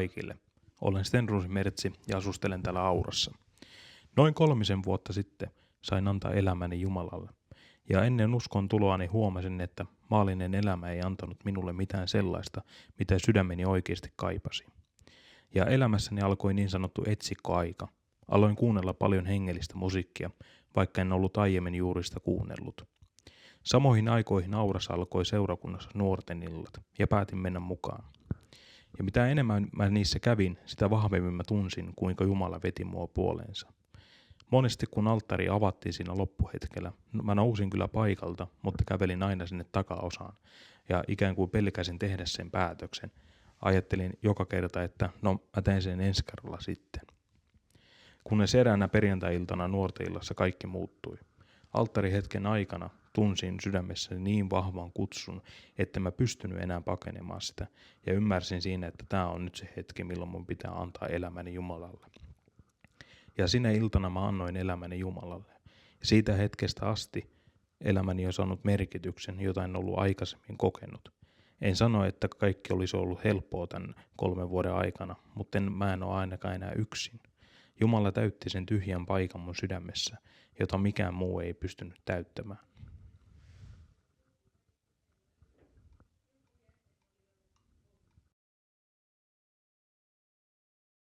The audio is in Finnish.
kaikille. Olen Stenruusi Mertsi ja asustelen täällä Aurassa. Noin 3 vuotta sitten sain antaa elämäni Jumalalle. Ja ennen uskon tuloani huomasin, että maallinen elämä ei antanut minulle mitään sellaista, mitä sydämeni oikeasti kaipasi. Ja elämässäni alkoi niin sanottu etsikkoaika. Aloin kuunnella paljon hengellistä musiikkia, vaikka en ollut aiemmin juuri sitä kuunnellut. Samoihin aikoihin Aurassa alkoi seurakunnassa nuorten illat ja päätin mennä mukaan. Ja mitä enemmän mä niissä kävin, sitä vahvemmin mä tunsin, kuinka Jumala veti mua puoleensa. Monesti kun alttari avattiin siinä loppuhetkellä, mä nousin kyllä paikalta, mutta kävelin aina sinne takaosaan. Ja ikään kuin pelkäsin tehdä sen päätöksen. Ajattelin joka kerta, että no mä teen sen ensi kerralla sitten. Kunnes eräänä perjantai-iltana nuorteillassa kaikki muuttui. Alttarihetken aikana tunsin sydämessäni niin vahvan kutsun, että mä pystynyt enää pakenemaan sitä. Ja ymmärsin siinä, että tämä on nyt se hetki, milloin mun pitää antaa elämäni Jumalalle. Ja sinä iltana mä annoin elämäni Jumalalle. Ja siitä hetkestä asti elämäni on saanut merkityksen, jota en ollut aikaisemmin kokenut. En sano, että kaikki olisi ollut helppoa tämän 3 vuoden aikana, mutta mä en ole ainakaan enää yksin. Jumala täytti sen tyhjän paikan mun sydämessä, jota mikään muu ei pystynyt täyttämään.